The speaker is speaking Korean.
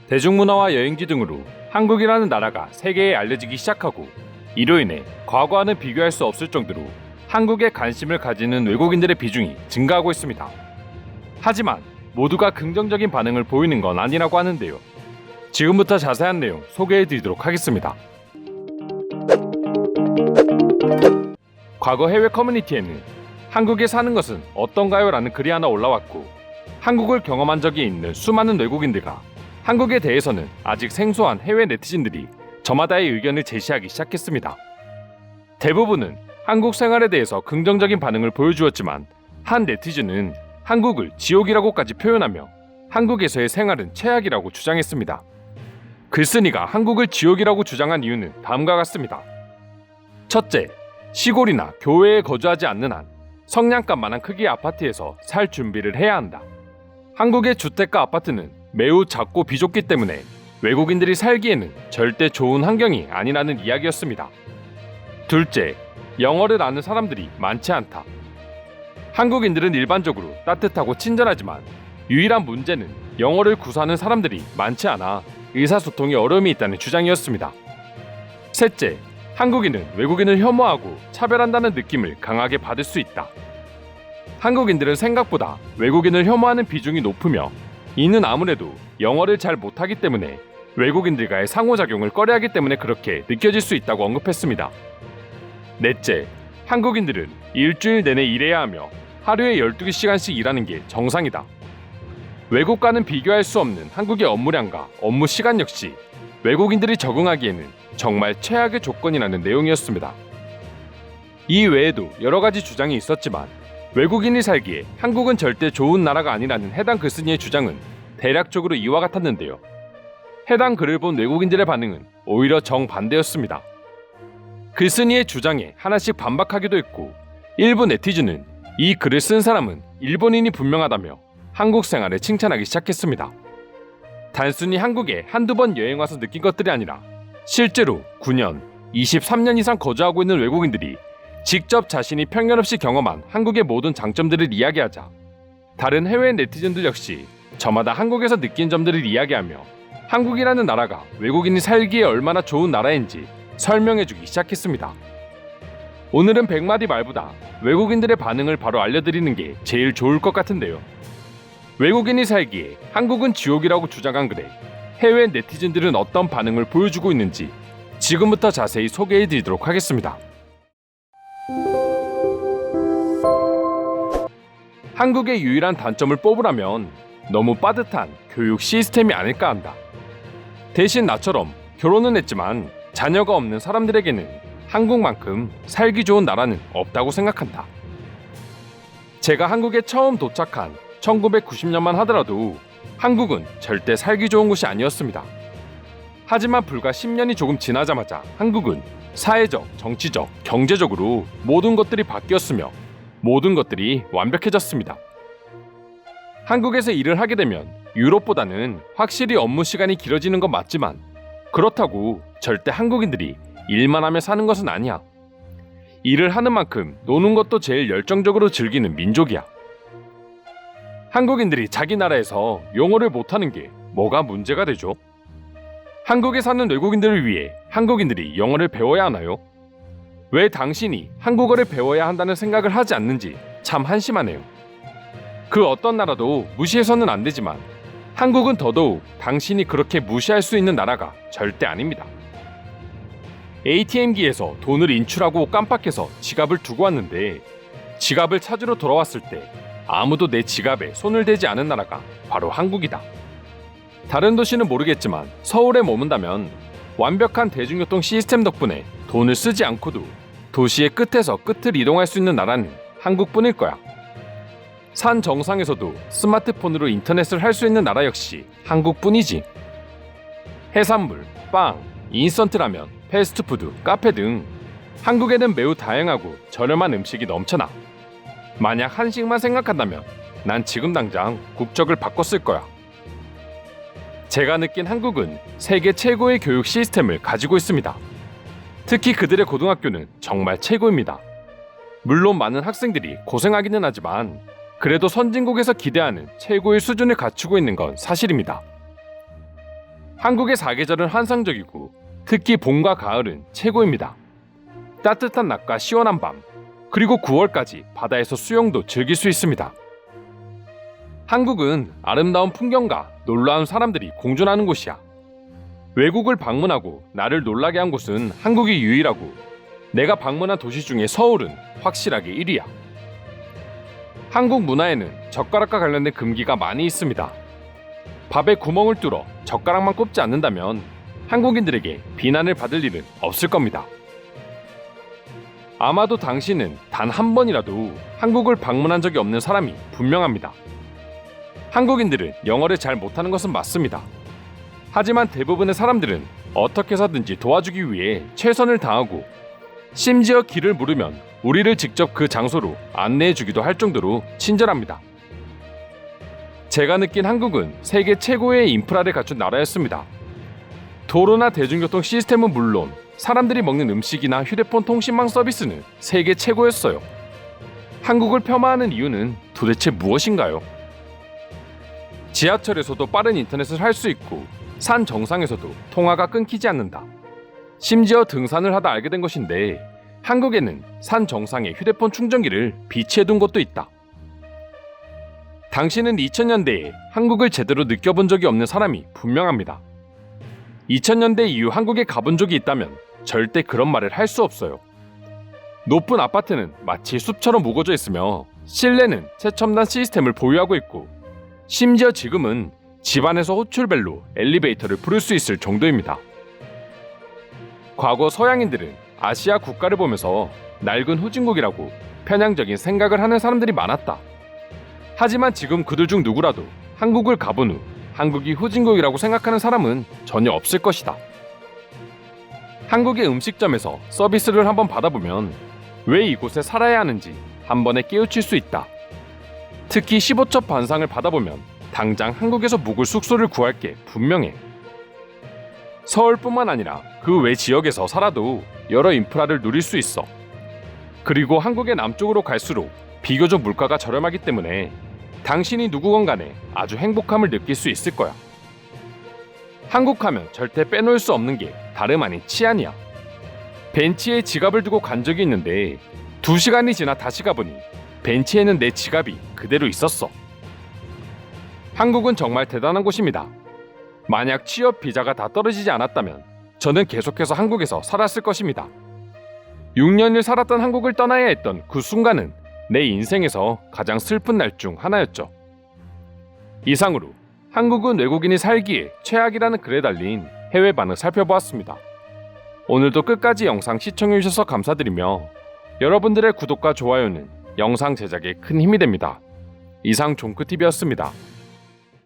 대중문화와 여행지 등으로 한국이라는 나라가 세계에 알려지기 시작하고 이로 인해 과거와는 비교할 수 없을 정도로 한국에 관심을 가지는 외국인들의 비중이 증가하고 있습니다. 하지만 모두가 긍정적인 반응을 보이는 건 아니라고 하는데요. 지금부터 자세한 내용 소개해드리도록 하겠습니다. 과거 해외 커뮤니티에는 한국에 사는 것은 어떤가요? 라는 글이 하나 올라왔고, 한국을 경험한 적이 있는 수많은 외국인들과 한국에 대해서는 아직 생소한 해외 네티즌들이 저마다의 의견을 제시하기 시작했습니다. 대부분은 한국 생활에 대해서 긍정적인 반응을 보여주었지만, 한 네티즌은 한국을 지옥이라고까지 표현하며 한국에서의 생활은 최악이라고 주장했습니다. 글쓴이가 한국을 지옥이라고 주장한 이유는 다음과 같습니다. 첫째, 시골이나 교외에 거주하지 않는 한 성냥갑만한 크기의 아파트에서 살 준비를 해야 한다. 한국의 주택가 아파트는 매우 작고 비좁기 때문에 외국인들이 살기에는 절대 좋은 환경이 아니라는 이야기였습니다. 둘째, 영어를 아는 사람들이 많지 않다. 한국인들은 일반적으로 따뜻하고 친절하지만 유일한 문제는 영어를 구사하는 사람들이 많지 않아 의사소통에 어려움이 있다는 주장이었습니다. 셋째, 한국인은 외국인을 혐오하고 차별한다는 느낌을 강하게 받을 수 있다. 한국인들은 생각보다 외국인을 혐오하는 비중이 높으며, 이는 아무래도 영어를 잘 못하기 때문에 외국인들과의 상호작용을 꺼려하기 때문에 그렇게 느껴질 수 있다고 언급했습니다. 넷째, 한국인들은 일주일 내내 일해야 하며 하루에 12시간씩 일하는 게 정상이다. 외국과는 비교할 수 없는 한국의 업무량과 업무 시간 역시 외국인들이 적응하기에는 정말 최악의 조건이라는 내용이었습니다. 이 외에도 여러 가지 주장이 있었지만, 외국인이 살기에 한국은 절대 좋은 나라가 아니라는 해당 글쓴이의 주장은 대략적으로 이와 같았는데요. 해당 글을 본 외국인들의 반응은 오히려 정반대였습니다. 글쓴이의 주장에 하나씩 반박하기도 했고, 일부 네티즌은 이 글을 쓴 사람은 일본인이 분명하다며 한국 생활을 칭찬하기 시작했습니다. 단순히 한국에 한두 번 여행 와서 느낀 것들이 아니라 실제로 9년, 23년 이상 거주하고 있는 외국인들이 직접 자신이 편견 없이 경험한 한국의 모든 장점들을 이야기하자, 다른 해외 네티즌들 역시 저마다 한국에서 느낀 점들을 이야기하며 한국이라는 나라가 외국인이 살기에 얼마나 좋은 나라인지 설명해주기 시작했습니다. 오늘은 100마디 말보다 외국인들의 반응을 바로 알려드리는 게 제일 좋을 것 같은데요. 외국인이 살기에 한국은 지옥이라고 주장한 글에 해외 네티즌들은 어떤 반응을 보여주고 있는지 지금부터 자세히 소개해드리도록 하겠습니다. 한국의 유일한 단점을 뽑으라면 너무 빠듯한 교육 시스템이 아닐까 한다. 대신 나처럼 결혼은 했지만 자녀가 없는 사람들에게는 한국만큼 살기 좋은 나라는 없다고 생각한다. 제가 한국에 처음 도착한 1990년만 하더라도 한국은 절대 살기 좋은 곳이 아니었습니다. 하지만 불과 10년이 조금 지나자마자 한국은 사회적, 정치적, 경제적으로 모든 것들이 바뀌었으며 모든 것들이 완벽해졌습니다. 한국에서 일을 하게 되면 유럽보다는 확실히 업무 시간이 길어지는 건 맞지만, 그렇다고 절대 한국인들이 일만 하며 사는 것은 아니야. 일을 하는 만큼 노는 것도 제일 열정적으로 즐기는 민족이야. 한국인들이 자기 나라에서 영어를 못하는 게 뭐가 문제가 되죠? 한국에 사는 외국인들을 위해 한국인들이 영어를 배워야 하나요? 왜 당신이 한국어를 배워야 한다는 생각을 하지 않는지 참 한심하네요. 그 어떤 나라도 무시해서는 안 되지만 한국은 더더욱 당신이 그렇게 무시할 수 있는 나라가 절대 아닙니다. ATM기에서 돈을 인출하고 깜빡해서 지갑을 두고 왔는데, 지갑을 찾으러 돌아왔을 때 아무도 내 지갑에 손을 대지 않은 나라가 바로 한국이다. 다른 도시는 모르겠지만 서울에 머문다면 완벽한 대중교통 시스템 덕분에 돈을 쓰지 않고도 도시의 끝에서 끝을 이동할 수 있는 나라는 한국뿐일 거야. 산 정상에서도 스마트폰으로 인터넷을 할 수 있는 나라 역시 한국뿐이지. 해산물, 빵, 인스턴트 라면, 패스트푸드, 카페 등 한국에는 매우 다양하고 저렴한 음식이 넘쳐나. 만약 한식만 생각한다면 난 지금 당장 국적을 바꿨을 거야. 제가 느낀 한국은 세계 최고의 교육 시스템을 가지고 있습니다. 특히 그들의 고등학교는 정말 최고입니다. 물론 많은 학생들이 고생하기는 하지만 그래도 선진국에서 기대하는 최고의 수준을 갖추고 있는 건 사실입니다. 한국의 사계절은 환상적이고 특히 봄과 가을은 최고입니다. 따뜻한 낮과 시원한 밤, 그리고 9월까지 바다에서 수영도 즐길 수 있습니다. 한국은 아름다운 풍경과 놀라운 사람들이 공존하는 곳이야. 외국을 방문하고 나를 놀라게 한 곳은 한국이 유일하고 내가 방문한 도시 중에 서울은 확실하게 1위야. 한국 문화에는 젓가락과 관련된 금기가 많이 있습니다. 밥에 구멍을 뚫어 젓가락만 꼽지 않는다면 한국인들에게 비난을 받을 일은 없을 겁니다. 아마도 당신은 단 한 번이라도 한국을 방문한 적이 없는 사람이 분명합니다. 한국인들은 영어를 잘 못하는 것은 맞습니다. 하지만 대부분의 사람들은 어떻게 해서든지 도와주기 위해 최선을 다하고 심지어 길을 물으면 우리를 직접 그 장소로 안내해 주기도 할 정도로 친절합니다. 제가 느낀 한국은 세계 최고의 인프라를 갖춘 나라였습니다. 도로나 대중교통 시스템은 물론 사람들이 먹는 음식이나 휴대폰 통신망 서비스는 세계 최고였어요. 한국을 폄하하는 이유는 도대체 무엇인가요? 지하철에서도 빠른 인터넷을 할 수 있고 산 정상에서도 통화가 끊기지 않는다. 심지어 등산을 하다 알게 된 것인데 한국에는 산 정상에 휴대폰 충전기를 비치해둔 곳도 있다. 당신은 2000년대에 한국을 제대로 느껴본 적이 없는 사람이 분명합니다. 2000년대 이후 한국에 가본 적이 있다면 절대 그런 말을 할 수 없어요. 높은 아파트는 마치 숲처럼 우거져 있으며 실내는 최첨단 시스템을 보유하고 있고 심지어 지금은 집안에서 호출벨로 엘리베이터를 부를 수 있을 정도입니다. 과거 서양인들은 아시아 국가를 보면서 낡은 후진국이라고 편향적인 생각을 하는 사람들이 많았다. 하지만 지금 그들 중 누구라도 한국을 가본 후 한국이 후진국이라고 생각하는 사람은 전혀 없을 것이다. 한국의 음식점에서 서비스를 한번 받아보면 왜 이곳에 살아야 하는지 한 번에 깨우칠 수 있다. 특히 15첩 반상을 받아보면 당장 한국에서 묵을 숙소를 구할 게 분명해. 서울뿐만 아니라 그 외 지역에서 살아도 여러 인프라를 누릴 수 있어. 그리고 한국의 남쪽으로 갈수록 비교적 물가가 저렴하기 때문에 당신이 누구건 간에 아주 행복함을 느낄 수 있을 거야. 한국 하면 절대 빼놓을 수 없는 게 다름 아닌 치안이야. 벤치에 지갑을 두고 간 적이 있는데 2시간이 지나 다시 가보니 벤치에는 내 지갑이 그대로 있었어. 한국은 정말 대단한 곳입니다. 만약 취업 비자가 다 떨어지지 않았다면 저는 계속해서 한국에서 살았을 것입니다. 6년을 살았던 한국을 떠나야 했던 그 순간은 내 인생에서 가장 슬픈 날 중 하나였죠. 이상으로 한국은 외국인이 살기에 최악이라는 글에 달린 해외 반응 살펴보았습니다. 오늘도 끝까지 영상 시청해주셔서 감사드리며 여러분들의 구독과 좋아요는 영상 제작에 큰 힘이 됩니다. 이상 종크TV였습니다.